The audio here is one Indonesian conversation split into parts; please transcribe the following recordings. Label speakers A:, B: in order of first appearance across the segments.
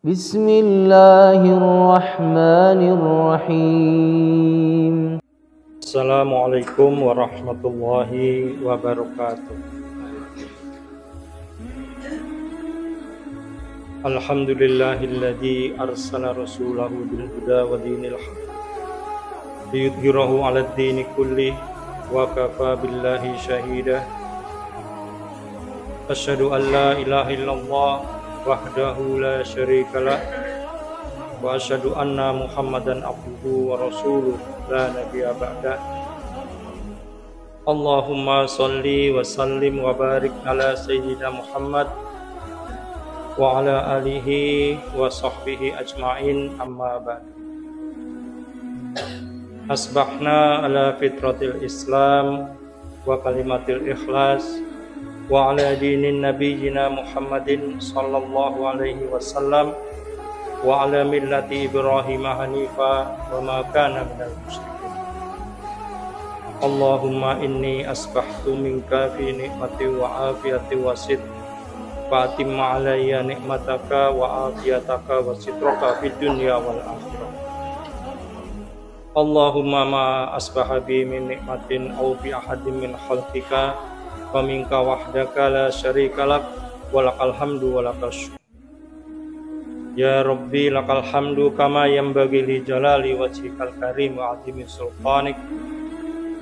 A: Bismillahirrahmanirrahim.
B: Assalamualaikum warahmatullahi wabarakatuh. Alhamdulillahilladzi arsala rasulahu bil huda wa dinil haq liyudhhirahu 'alad dini kulli wa kafa billahi shahida. Asyhadu an la ilaha illallah wahdahu la syarikalah wa asyhadu anna Muhammadan abduhu wa rasuluh la nabiyya ba'dah. Allahumma shalli wa sallim wa barik ala sayyidina Muhammad wa ala alihi wa sahbihi ajma'in, amma ba'd. Asbahna ala fitratil Islam wa kalimatil ikhlas wa ala dinin nabiyyina Muhammadin sallallahu alaihi wasallam wa ala millati Ibrahim hanifa wa ma kana minal musyrikin. Allahumma inni asbahtu minka fi nikmati wa afiyati wa sidq fa atimma alayya nikmataka wa afiyataka wa sitraka fid dunya wal akhirah. Allahumma ma asbaha bi min nikmatin aw bi ahadin min khalqika wa minka wahdaka la syarika lak wa lakal hamdu wa lakal syukur. Ya Rabbi lakal hamdu kama yanbaghi li jalali wajhikal karim wa 'azimi sultanik.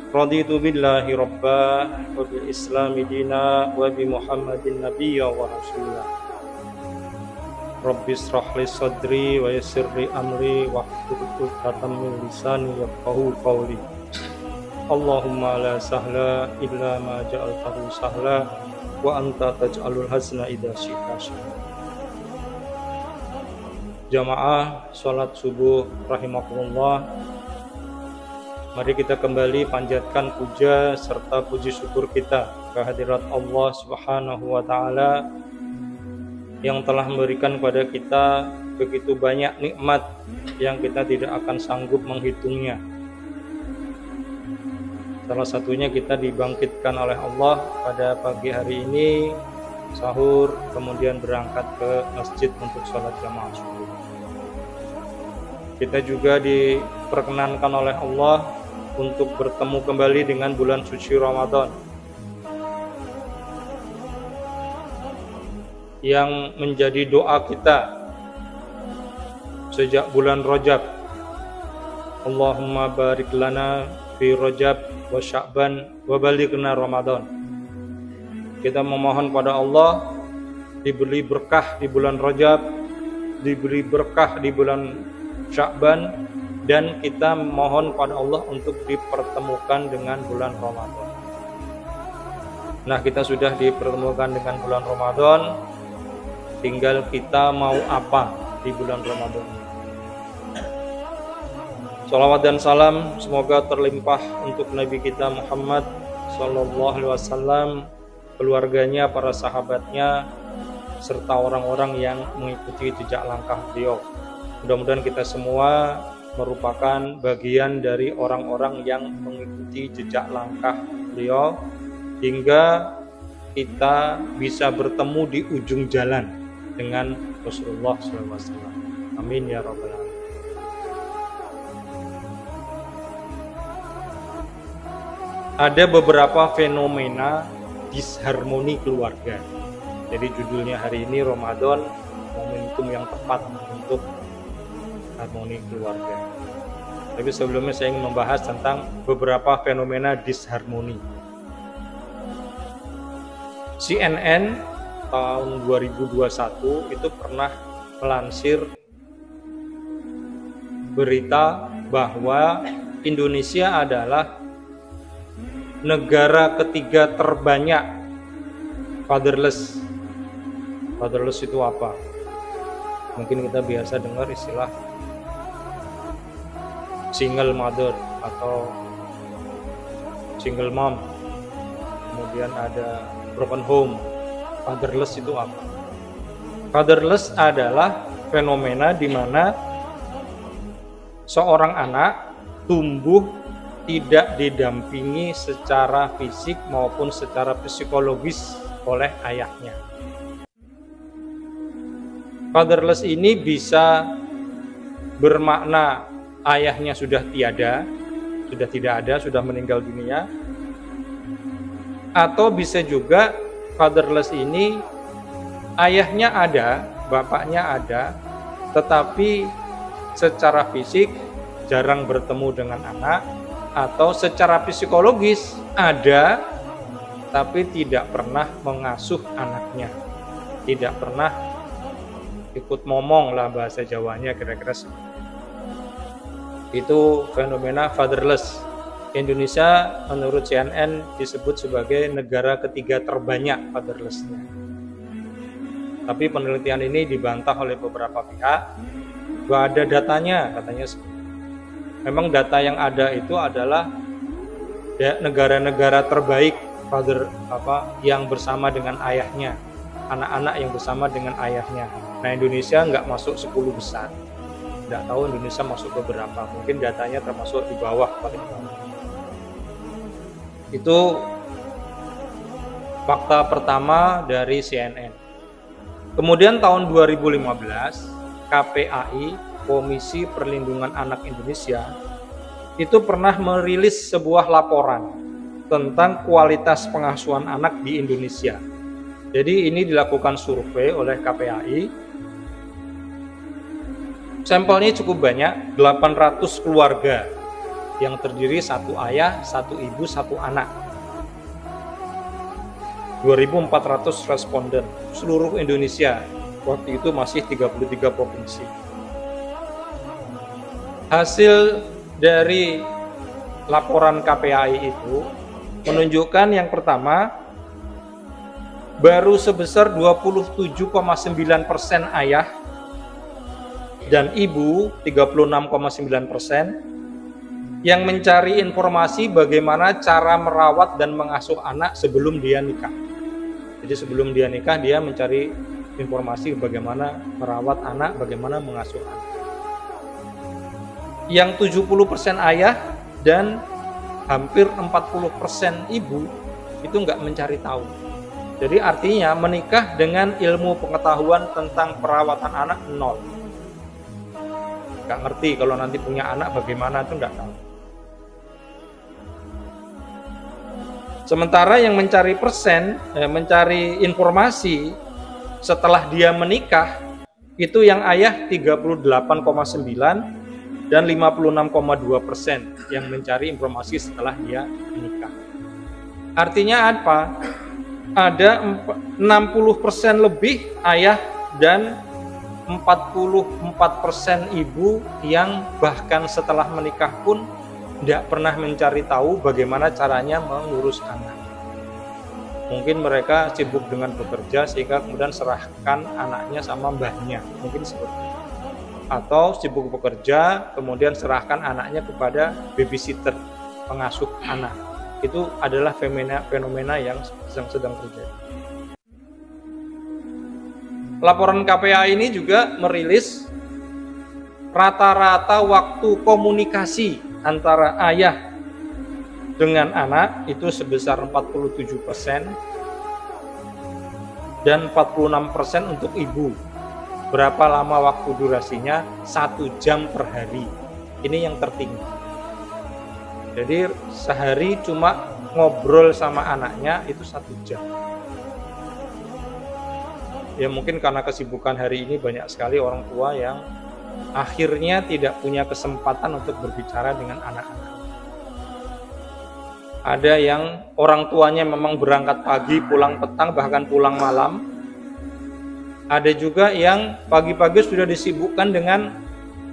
B: Raditu billahi rabba wa bil islami dina wa bi Muhammadin nabiyya wa rasulah. Rabbi israh li sadri wa yassir li amri wahlul 'uqdatam min lisani yafqahu qawli. Allahumma la sahla illa ma ja'altahu sahla wa anta taj'alul hazna idza syi'ta sahla. Jamaah salat subuh rahimakumullah, mari kita kembali panjatkan puja serta puji syukur kita kehadirat Allah Subhanahu wa taala yang telah memberikan kepada kita begitu banyak nikmat yang kita tidak akan sanggup menghitungnya. Salah satunya kita dibangkitkan oleh Allah pada pagi hari ini, sahur, kemudian berangkat ke masjid untuk sholat jamaah subuh. Kita juga diperkenankan oleh Allah untuk bertemu kembali dengan bulan suci Ramadan yang menjadi doa kita sejak bulan Rajab. Allahumma barik lana fi Rajab wa Sya'ban wa balighna Ramadan. Kita memohon pada Allah diberi berkah di bulan Rajab, diberi berkah di bulan Sya'ban, dan kita mohon pada Allah untuk dipertemukan dengan bulan Ramadan. Nah, kita sudah dipertemukan dengan bulan Ramadan, tinggal kita mau apa di bulan Ramadan. Salawat dan salam semoga terlimpah untuk Nabi kita Muhammad sallallahu alaihi wasallam, keluarganya, para sahabatnya, serta orang-orang yang mengikuti jejak langkah beliau. Mudah-mudahan kita semua merupakan bagian dari orang-orang yang mengikuti jejak langkah beliau hingga kita bisa bertemu di ujung jalan dengan Rasulullah SAW. Amin ya rabbal alamin. Ada beberapa fenomena disharmoni keluarga. Jadi judulnya hari ini Ramadan, momentum yang tepat untuk harmoni keluarga. Tapi sebelumnya saya ingin membahas tentang beberapa fenomena disharmoni. CNN tahun 2021 itu pernah melansir berita bahwa Indonesia adalah negara ketiga terbanyak fatherless. Fatherless itu apa? Mungkin kita biasa dengar istilah single mother atau single mom. Kemudian ada broken home. Fatherless itu apa? Fatherless adalah fenomena di mana seorang anak tumbuh tidak didampingi secara fisik maupun secara psikologis oleh ayahnya. Fatherless ini bisa bermakna ayahnya sudah tiada, sudah tidak ada, sudah meninggal dunia. Atau bisa juga fatherless ini ayahnya ada, bapaknya ada, tetapi secara fisik jarang bertemu dengan anak, atau secara psikologis ada tapi tidak pernah mengasuh anaknya, tidak pernah ikut ngomong lah bahasa Jawanya kira-kira seperti itu. Fenomena fatherless. Indonesia menurut CNN disebut sebagai negara ketiga terbanyak fatherlessnya. Tapi penelitian ini dibantah oleh beberapa pihak. Gak ada datanya, katanya. Memang data yang ada itu adalah negara-negara terbaik yang bersama dengan ayahnya, anak-anak yang bersama dengan ayahnya. Nah, Indonesia nggak masuk 10 besar. Nggak tahu Indonesia masuk ke berapa. Mungkin datanya termasuk di bawah, paling bawah. Itu fakta pertama dari CNN. Kemudian tahun 2015, KPAI, Komisi Perlindungan Anak Indonesia, itu pernah merilis sebuah laporan tentang kualitas pengasuhan anak di Indonesia. Jadi ini dilakukan survei oleh KPAI. Sampelnya cukup banyak, 800 keluarga yang terdiri satu ayah, satu ibu, satu anak. 2.400 responden seluruh Indonesia. Waktu itu masih 33 provinsi. Hasil dari laporan KPAI itu menunjukkan yang pertama, baru sebesar 27,9% ayah dan ibu 36,9% yang mencari informasi bagaimana cara merawat dan mengasuh anak sebelum dia nikah. Jadi sebelum dia nikah, dia mencari informasi bagaimana merawat anak, bagaimana mengasuh anak. Yang 70% ayah dan hampir 40% ibu itu nggak mencari tahu. Jadi artinya menikah dengan ilmu pengetahuan tentang perawatan anak nol. Nggak ngerti kalau nanti punya anak bagaimana, itu nggak tahu. Sementara yang mencari mencari informasi setelah dia menikah, itu yang ayah 38,9 dan 56,2% yang mencari informasi setelah dia menikah. Artinya apa? Ada 60% lebih ayah dan 44% ibu yang bahkan setelah menikah pun tidak pernah mencari tahu bagaimana caranya mengurus anak. Mungkin mereka sibuk dengan bekerja sehingga kemudian serahkan anaknya sama mbahnya, mungkin seperti itu. Atau sibuk bekerja kemudian serahkan anaknya kepada babysitter, pengasuh anak. Itu adalah fenomena yang sedang terjadi. Laporan KPAI ini juga merilis rata-rata waktu komunikasi antara ayah dengan anak itu sebesar 47% dan 46% untuk ibu. Berapa lama waktu durasinya? 1 jam per hari. Ini yang tertinggi. Jadi sehari cuma ngobrol sama anaknya itu 1 jam. Ya mungkin karena kesibukan hari ini banyak sekali orang tua yang akhirnya tidak punya kesempatan untuk berbicara dengan anak-anak. Ada yang orang tuanya memang berangkat pagi, pulang petang, bahkan pulang malam. Ada juga yang pagi-pagi sudah disibukkan dengan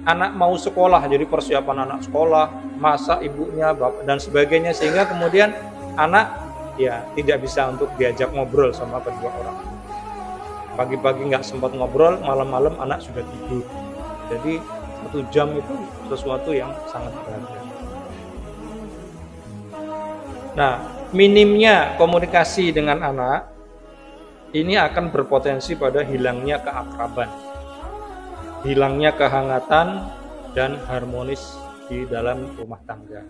B: anak mau sekolah, jadi persiapan anak sekolah, masak ibunya, bapak, dan sebagainya, sehingga kemudian anak ya tidak bisa untuk diajak ngobrol sama kedua orang. Pagi-pagi nggak sempat ngobrol, malam-malam anak sudah tidur. Jadi 1 jam itu sesuatu yang sangat berharga. Nah, minimnya komunikasi dengan anak ini akan berpotensi pada hilangnya keakraban, hilangnya kehangatan dan harmonis di dalam rumah tangga.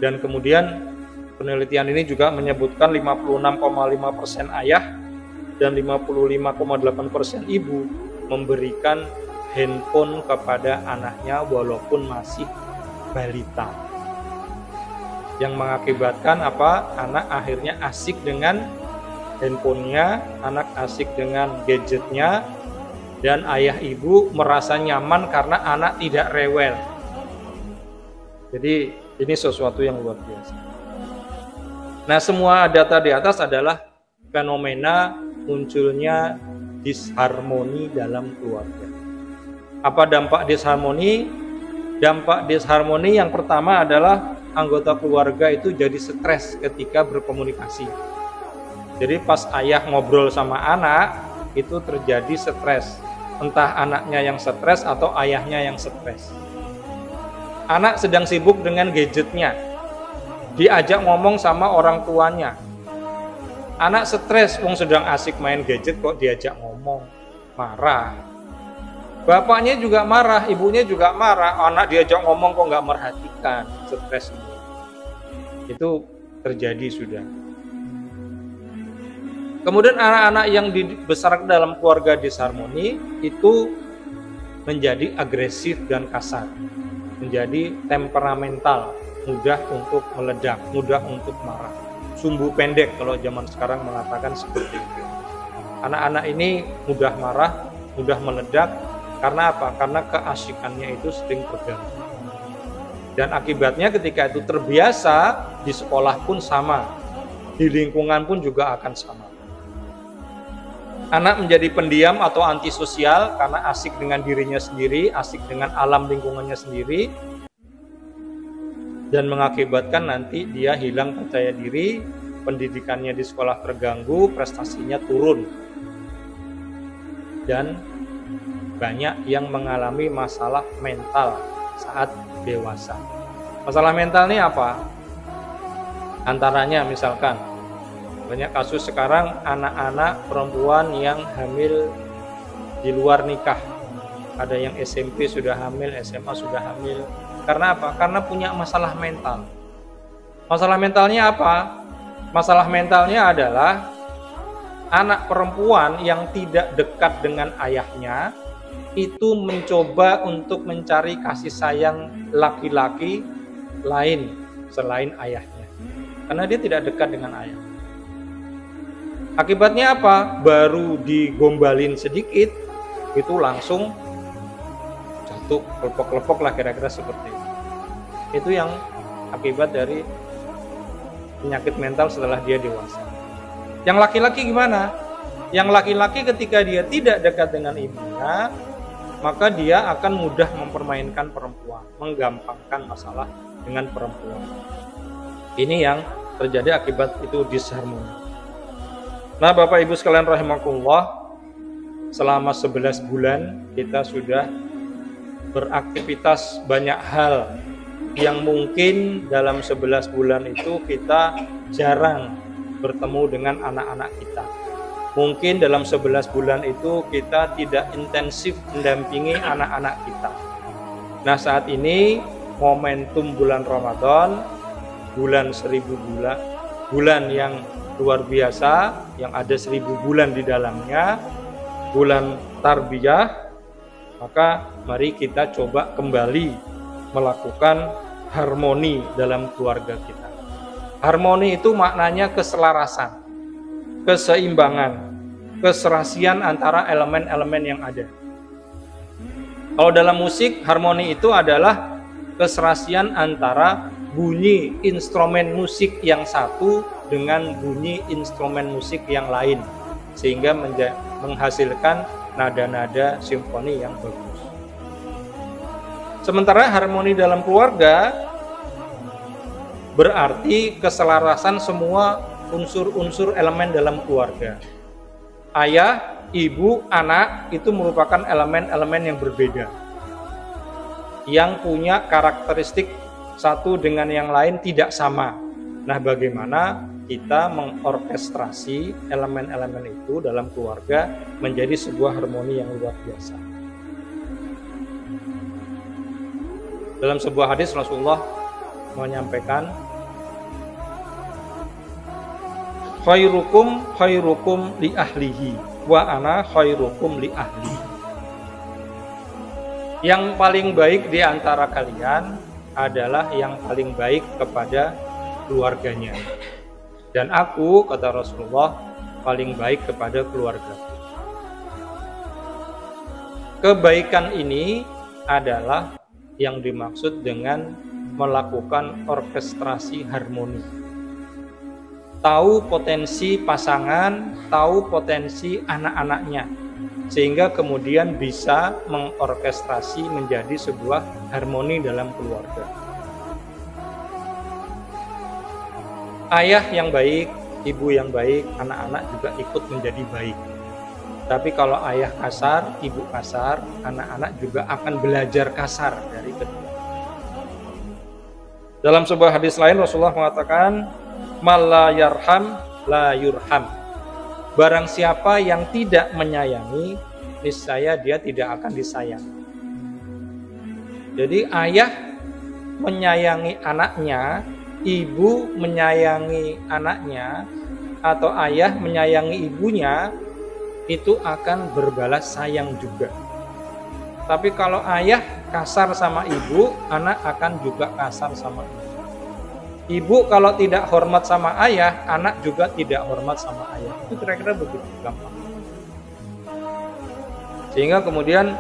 B: Dan kemudian penelitian ini juga menyebutkan 56,5% ayah dan 55,8% ibu memberikan handphone kepada anaknya walaupun masih balita. Yang mengakibatkan apa? Anak akhirnya asik dengan handphonenya, anak asik dengan gadgetnya, dan ayah ibu merasa nyaman karena anak tidak rewel. Jadi ini sesuatu yang luar biasa. Nah, semua data di atas adalah fenomena munculnya disharmoni dalam keluarga. Apa dampak disharmoni? Dampak disharmoni yang pertama adalah anggota keluarga itu jadi stres ketika berkomunikasi. Jadi pas ayah ngobrol sama anak, itu terjadi stres. Entah anaknya yang stres atau ayahnya yang stres. Anak sedang sibuk dengan gadgetnya, diajak ngomong sama orang tuanya. Anak stres, wong sedang asik main gadget kok diajak ngomong, marah. Bapaknya juga marah, ibunya juga marah, anak diajak ngomong kok nggak merhatikan, stres. Itu terjadi sudah. Kemudian anak-anak yang dibesarkan dalam keluarga disharmoni itu menjadi agresif dan kasar, menjadi temperamental, mudah untuk meledak, mudah untuk marah, sumbu pendek kalau zaman sekarang mengatakan seperti itu. Anak-anak ini mudah marah, mudah meledak, karena apa? Karena keasikannya itu sering terganggu. Dan akibatnya ketika itu terbiasa, di sekolah pun sama, di lingkungan pun juga akan sama. Anak menjadi pendiam atau antisosial karena asik dengan dirinya sendiri, asik dengan alam lingkungannya sendiri, dan mengakibatkan nanti dia hilang percaya diri, pendidikannya di sekolah terganggu, prestasinya turun, dan banyak yang mengalami masalah mental saat dewasa. Masalah mental ini apa? Antaranya misalkan banyak kasus sekarang anak-anak perempuan yang hamil di luar nikah. Ada yang SMP sudah hamil, SMA sudah hamil. Karena apa? Karena punya masalah mental. Masalah mentalnya apa? Masalah mentalnya adalah anak perempuan yang tidak dekat dengan ayahnya itu mencoba untuk mencari kasih sayang laki-laki lain selain ayahnya. Karena dia tidak dekat dengan ayah. Akibatnya apa? Baru digombalin sedikit, itu langsung jatuh, kelepok-kelepok lah kira-kira seperti itu. Itu yang akibat dari penyakit mental setelah dia dewasa. Yang laki-laki gimana? Yang laki-laki ketika dia tidak dekat dengan ibunya, maka dia akan mudah mempermainkan perempuan, menggampangkan masalah dengan perempuan. Ini yang terjadi akibat itu disharmoni. Nah, Bapak Ibu sekalian rahimakumullah, selama 11 bulan kita sudah beraktivitas banyak hal yang mungkin dalam 11 bulan itu kita jarang bertemu dengan anak-anak kita. Mungkin dalam 11 bulan itu kita tidak intensif mendampingi anak-anak kita. Nah, saat ini momentum bulan Ramadan, bulan 1000 bulan, bulan yang luar biasa, yang ada 1000 bulan di dalamnya, bulan tarbiyah, maka mari kita coba kembali melakukan harmoni dalam keluarga kita. Harmoni itu maknanya keselarasan, keseimbangan, keserasian antara elemen-elemen yang ada. Kalau dalam musik, harmoni itu adalah keserasian antara bunyi instrumen musik yang satu dengan bunyi instrumen musik yang lain, sehingga menghasilkan nada-nada simfoni yang bagus. Sementara harmoni dalam keluarga berarti keselarasan semua unsur-unsur elemen dalam keluarga. Ayah, ibu, anak itu merupakan elemen-elemen yang berbeda, yang punya karakteristik satu dengan yang lain tidak sama. Nah, bagaimana kita mengorkestrasi elemen-elemen itu dalam keluarga menjadi sebuah harmoni yang luar biasa. Dalam sebuah hadis Rasulullah menyampaikan, khairukum li ahlihi wa ana khairukum li ahli. Yang paling baik di antara kalian adalah yang paling baik kepada keluarganya. Dan aku, kata Rasulullah, paling baik kepada keluarga. Kebaikan ini adalah yang dimaksud dengan melakukan orkestrasi harmoni. Tahu potensi pasangan, tahu potensi anak-anaknya, sehingga kemudian bisa mengorkestrasi menjadi sebuah harmoni dalam keluarga. Ayah yang baik, ibu yang baik, anak-anak juga ikut menjadi baik. Tapi kalau ayah kasar, ibu kasar, anak-anak juga akan belajar kasar dari kedua. Dalam sebuah hadis lain Rasulullah mengatakan, "Man la yarham la yurham." Barang siapa yang tidak menyayangi, niscaya dia tidak akan disayang. Jadi ayah menyayangi anaknya, ibu menyayangi anaknya, atau ayah menyayangi ibunya, itu akan berbalas sayang juga. Tapi kalau ayah kasar sama ibu, anak akan juga kasar sama ibu. Ibu kalau tidak hormat sama ayah, anak juga tidak hormat sama ayah. Itu kira-kira begitu gampang. Sehingga kemudian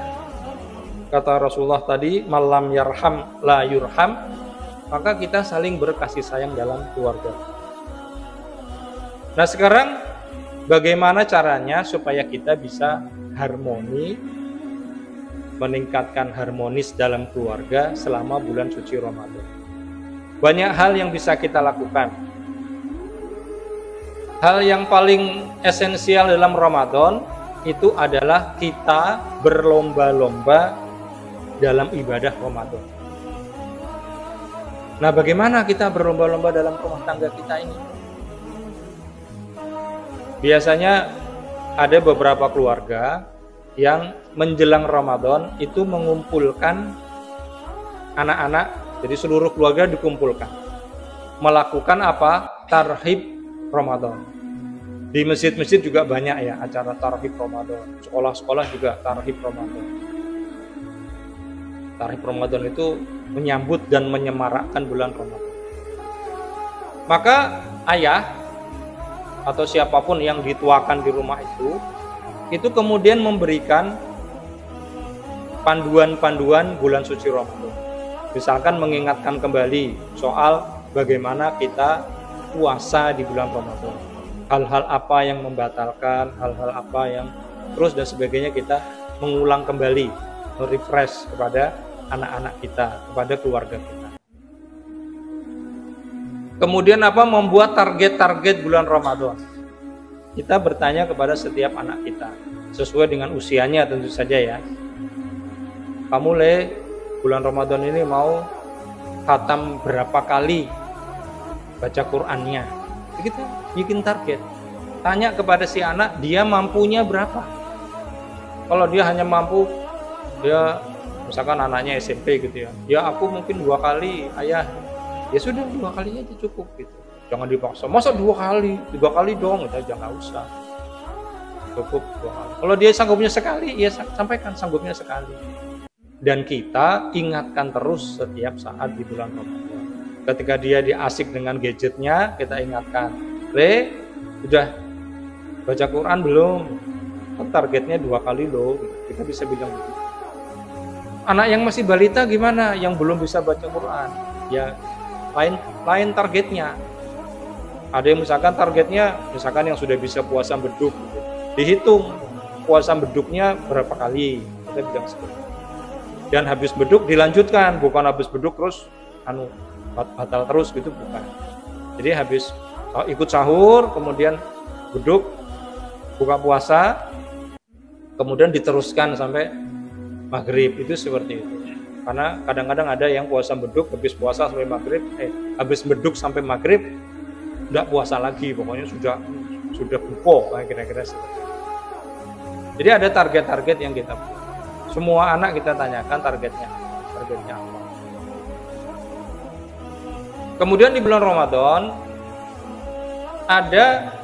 B: kata Rasulullah tadi, malam yarham la yurham, maka kita saling berkasih sayang dalam keluarga. Nah sekarang bagaimana caranya supaya kita bisa harmoni, meningkatkan harmonis dalam keluarga selama bulan suci Ramadan? Banyak hal yang bisa kita lakukan. Hal yang paling esensial dalam Ramadan itu adalah kita berlomba-lomba dalam ibadah Ramadan. Nah, bagaimana kita berlomba-lomba dalam rumah tangga kita ini? Biasanya ada beberapa keluarga yang menjelang Ramadan itu mengumpulkan anak-anak. Jadi seluruh keluarga dikumpulkan. Melakukan apa? Tarhib Ramadan. Di masjid-masjid juga banyak ya acara tarhib Ramadan. Sekolah-sekolah juga tarhib Ramadan. Tarhib Ramadan itu menyambut dan menyemarakkan bulan Ramadan. Maka ayah atau siapapun yang dituakan di rumah itu kemudian memberikan panduan-panduan bulan suci Ramadan. Misalkan mengingatkan kembali soal bagaimana kita puasa di bulan Ramadan. Hal-hal apa yang membatalkan, hal-hal apa yang terus dan sebagainya, kita mengulang kembali, merefresh kepada anak-anak kita, kepada keluarga kita. Kemudian apa? Membuat target-target bulan Ramadan. Kita bertanya kepada setiap anak kita, sesuai dengan usianya tentu saja ya. Kamu bulan Ramadan ini mau khatam berapa kali baca Qur'annya? Kita bikin target. Tanya kepada si anak, dia mampunya berapa? Kalau dia hanya mampu, dia misalkan anaknya SMP gitu ya, ya aku mungkin 2 kali ayah, ya sudah 2 kali aja cukup gitu. Jangan dipaksa, masa 2 kali, 3 kali dong, kita jangan usah. Cukup 2 kali. Kalau dia sanggupnya sekali, ya sampaikan sanggupnya sekali. Dan kita ingatkan terus setiap saat di bulan Ramadan. Ketika dia diasik dengan gadgetnya, kita ingatkan, udah baca Quran belum? Kan targetnya 2 kali loh. Kita bisa bilang begitu. Anak yang masih balita gimana? Yang belum bisa baca Quran? Ya lain targetnya. Ada yang misalkan targetnya, misalkan yang sudah bisa puasa beduk, gitu. Dihitung puasa beduknya berapa kali? Kita bilang seperti itu. Dan habis beduk dilanjutkan, bukan habis beduk terus batal terus gitu, bukan. Jadi habis ikut sahur, kemudian beduk, buka puasa, kemudian diteruskan sampai maghrib, itu seperti itu. Karena kadang-kadang ada yang puasa beduk, habis puasa sampai maghrib, habis beduk sampai maghrib, tidak puasa lagi, pokoknya sudah buko, kira-kira seperti itu. Jadi ada target-target yang kita buat. Semua anak kita tanyakan targetnya apa. Kemudian di bulan Ramadan ada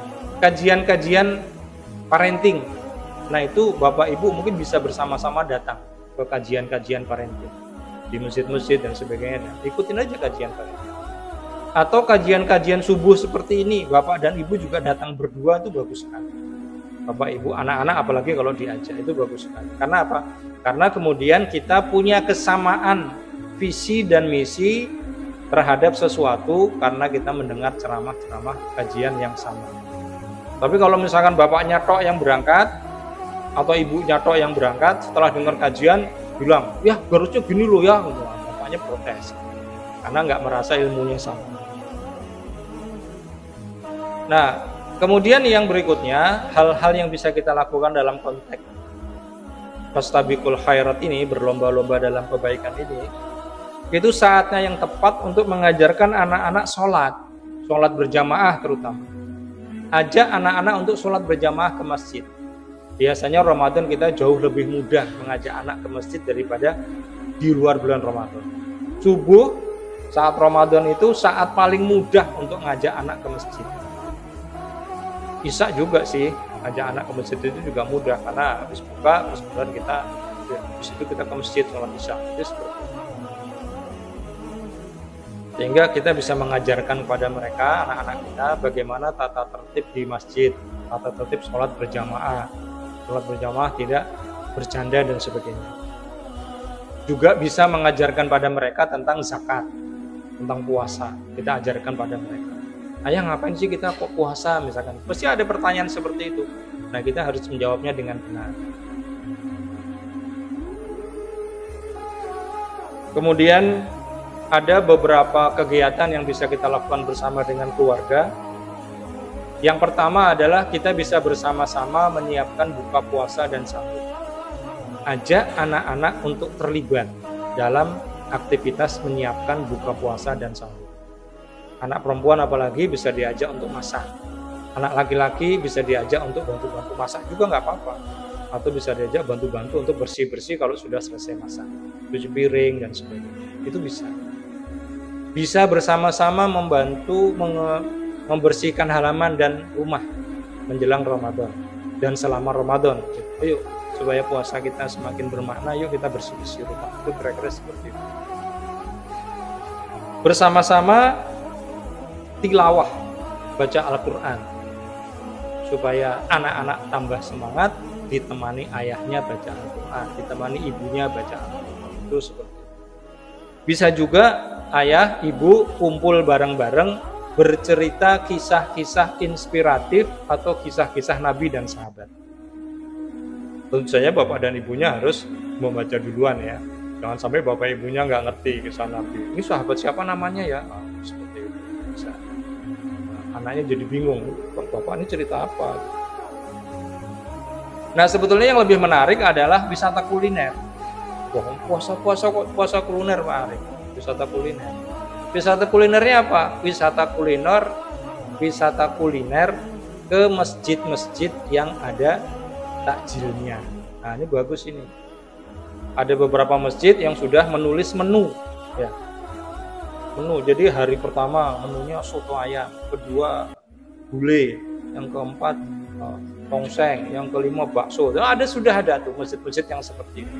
B: kajian-kajian parenting. Nah itu Bapak Ibu mungkin bisa bersama-sama datang ke kajian-kajian parenting di masjid-masjid dan sebagainya. Ikutin aja kajian parenting. Atau kajian-kajian subuh seperti ini, Bapak dan Ibu juga datang berdua, itu bagus sekali. Bapak Ibu, anak-anak apalagi kalau diajak, itu bagus sekali. Karena apa? Karena kemudian kita punya kesamaan visi dan misi terhadap sesuatu karena kita mendengar ceramah-ceramah kajian yang sama. Tapi kalau misalkan bapaknya tok yang berangkat atau ibunya tok yang berangkat, setelah dengar kajian bilang, ya harusnya gini loh ya, bapaknya protes karena nggak merasa ilmunya sama. Nah, kemudian yang berikutnya, hal-hal yang bisa kita lakukan dalam konteks fastabiqul khairat ini, berlomba-lomba dalam kebaikan ini, itu saatnya yang tepat untuk mengajarkan anak-anak sholat berjamaah terutama. Ajak anak-anak untuk sholat berjamaah ke masjid. Biasanya Ramadan kita jauh lebih mudah mengajak anak ke masjid daripada di luar bulan Ramadan. Subuh saat Ramadan itu saat paling mudah untuk ngajak anak ke masjid. Isya juga sih, ajak anak ke masjid itu juga mudah karena habis buka terus kemudian kita habis itu kita ke masjid sholat isya. Sehingga kita bisa mengajarkan kepada mereka, anak-anak kita, bagaimana tata tertib di masjid, tata tertib sholat berjamaah tidak bercanda dan sebagainya. Juga bisa mengajarkan pada mereka tentang zakat, tentang puasa, kita ajarkan pada mereka. Ayah ngapain sih kita kok puasa misalkan? Pasti ada pertanyaan seperti itu. Nah kita harus menjawabnya dengan benar. Kemudian ada beberapa kegiatan yang bisa kita lakukan bersama dengan keluarga. Yang pertama adalah kita bisa bersama-sama menyiapkan buka puasa dan sahur. Ajak anak-anak untuk terlibat dalam aktivitas menyiapkan buka puasa dan sahur. Anak perempuan apalagi bisa diajak untuk masak. Anak laki-laki bisa diajak untuk bantu-bantu masak juga nggak apa-apa. Atau bisa diajak bantu-bantu untuk bersih-bersih kalau sudah selesai masak. Cuci piring dan sebagainya. Itu bisa. Bisa bersama-sama membantu membersihkan halaman dan rumah menjelang Ramadan dan selama Ramadan. Ayo supaya puasa kita semakin bermakna, yuk kita bersih-bersih rumah. Itu kira-kira seperti itu. Bersama-sama tilawah, baca Al-Quran supaya anak-anak tambah semangat, ditemani ayahnya baca Al-Quran, ditemani ibunya baca Al-Quran. Itu seperti itu. Bisa juga ayah, ibu kumpul bareng-bareng bercerita kisah-kisah inspiratif atau kisah-kisah Nabi dan sahabat. Tentu saja bapak dan ibunya harus membaca duluan ya. Jangan sampai bapak ibunya nggak ngerti kisah Nabi. Ini sahabat siapa namanya ya? Seperti itu. Bisa. Anaknya jadi bingung, bapak ini cerita apa? Nah sebetulnya yang lebih menarik adalah wisata kuliner. Puasa kuliner Pak Arif. Wisata kuliner. Wisata kulinernya apa? Wisata kuliner ke masjid-masjid yang ada takjilnya. Nah ini bagus ini. Ada beberapa masjid yang sudah menulis menu, ya. Menu. Jadi hari pertama menunya soto ayam, kedua gulai, yang keempat tongseng, yang kelima bakso. Sudah ada tuh masjid-masjid yang seperti itu.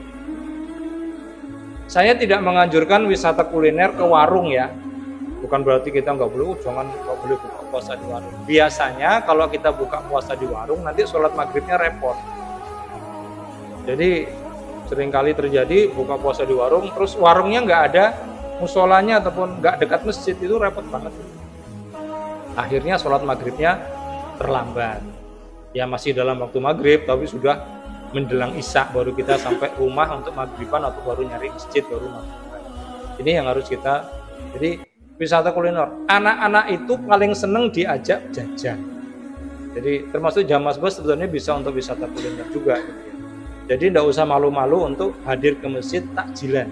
B: Saya tidak menganjurkan wisata kuliner ke warung ya. Bukan berarti kita nggak boleh buka puasa di warung. Biasanya kalau kita buka puasa di warung nanti sholat maghribnya repot. Jadi seringkali terjadi buka puasa di warung, terus warungnya nggak ada musolanya ataupun nggak dekat masjid, itu repot banget. Akhirnya sholat maghribnya terlambat. Ya masih dalam waktu maghrib, tapi sudah menjelang isya baru kita sampai rumah untuk maghriban atau baru nyari masjid baru maghriban. Ini yang harus kita. Jadi wisata kuliner. Anak-anak itu paling seneng diajak jajan. Jadi termasuk Jamas Bos sebetulnya bisa untuk wisata kuliner juga. Jadi tidak usah malu-malu untuk hadir ke masjid takjilan.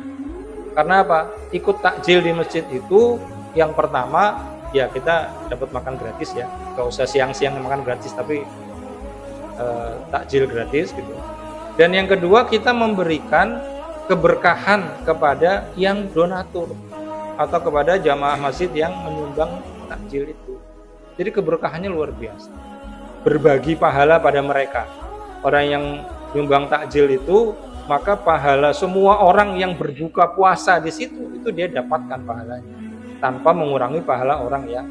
B: Karena apa? Ikut takjil di masjid itu yang pertama ya kita dapat makan gratis ya. Gak usah siang-siang makan gratis tapi takjil gratis gitu. Dan yang kedua kita memberikan keberkahan kepada yang donatur atau kepada jamaah masjid yang menyumbang takjil itu. Jadi keberkahannya luar biasa. berbagi pahala pada mereka. Orang yang nyumbang takjil itu, maka pahala semua orang yang berbuka puasa di situ itu dia dapatkan pahalanya tanpa mengurangi pahala orang yang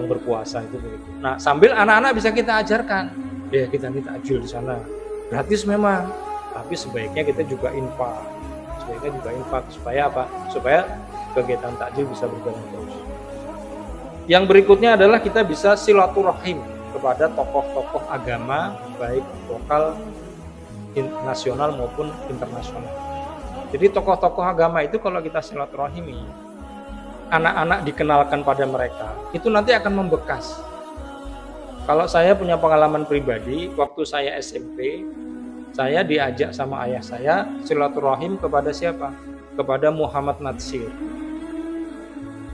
B: berpuasa itu begitu. Nah, sambil anak-anak bisa kita ajarkan, ya kita nih takjil di sana gratis memang, tapi sebaiknya kita juga infak. Supaya apa? Supaya kegiatan takjil bisa berjalan terus. Yang berikutnya adalah kita bisa silaturahim kepada tokoh-tokoh agama baik lokal, nasional maupun internasional. Jadi tokoh-tokoh agama itu kalau kita silaturahimi, anak-anak dikenalkan pada mereka, itu nanti akan membekas. Kalau saya punya pengalaman pribadi, waktu saya SMP, saya diajak sama ayah saya silaturahim kepada siapa? Kepada Muhammad Natsir,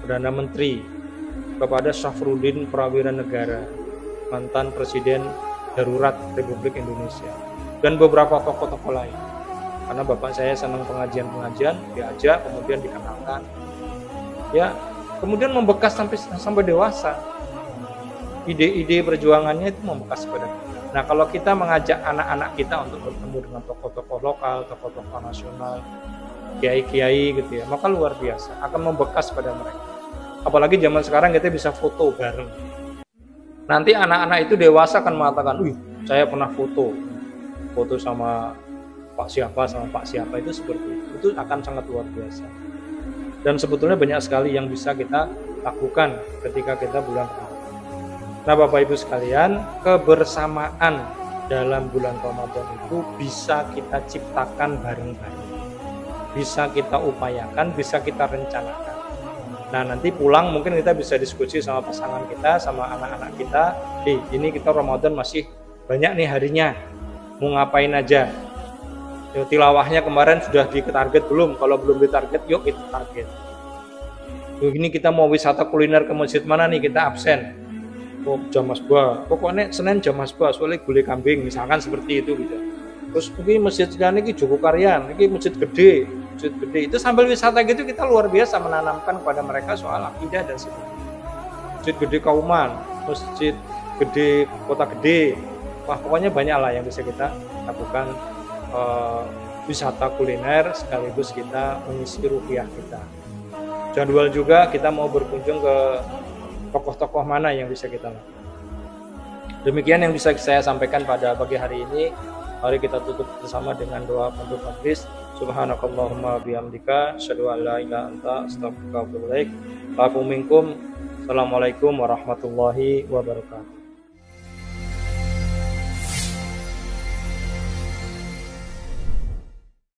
B: Perdana Menteri, kepada Syafruddin Prawira Negara, mantan Presiden Darurat Republik Indonesia, dan beberapa tokoh-tokoh lain. Karena bapak saya senang pengajian-pengajian, diajak, kemudian dikenalkan. Ya, kemudian membekas sampai dewasa. Ide-ide perjuangannya itu membekas pada kita. Nah, kalau kita mengajak anak-anak kita untuk bertemu dengan tokoh-tokoh lokal, tokoh-tokoh nasional, kiai-kiai gitu ya, maka luar biasa, akan membekas pada mereka. Apalagi zaman sekarang kita bisa foto bareng. Nanti anak-anak itu dewasa akan mengatakan, "Wih, saya pernah foto sama Pak siapa sama Pak siapa," itu seperti itu. Itu akan sangat luar biasa. Dan sebetulnya banyak sekali yang bisa kita lakukan ketika kita bulan Ramadan. Nah, Bapak Ibu sekalian, kebersamaan dalam bulan Ramadan itu bisa kita ciptakan bareng-bareng. Bisa kita upayakan, bisa kita rencanakan. Nah, nanti pulang mungkin kita bisa diskusi sama pasangan kita, sama anak-anak kita. Ini kita Ramadan masih banyak nih harinya, mau ngapain aja. Tilawahnya kemarin sudah ditarget belum? Kalau belum ditarget, yuk kita target. Ini kita mau wisata kuliner ke masjid mana nih, kita absen. Oh, jam masbah. Pokoknya Senin jam masbah, soalnya gulai kambing, misalkan seperti itu gitu. Terus ini masjid sekarang ini Jogokaryan, ini masjid gede. Itu sambil wisata gitu kita luar biasa menanamkan kepada mereka soal akidah dan sebagainya. Masjid gede Kauman, masjid gede Kota Gede. Wah, pokoknya banyak lah yang bisa kita lakukan. Wisata kuliner sekaligus kita mengisi rupiah kita. Jadwal juga kita mau berkunjung ke tokoh-tokoh mana yang bisa kita lakukan. Demikian yang bisa saya sampaikan pada pagi hari ini. Mari kita tutup bersama dengan doa penutup majlis. Subhanakallahumma bihamdika asyhadu an la ilaha illa anta astaghfiruka wa atubu ilaik. Assalamualaikum warahmatullahi wabarakatuh.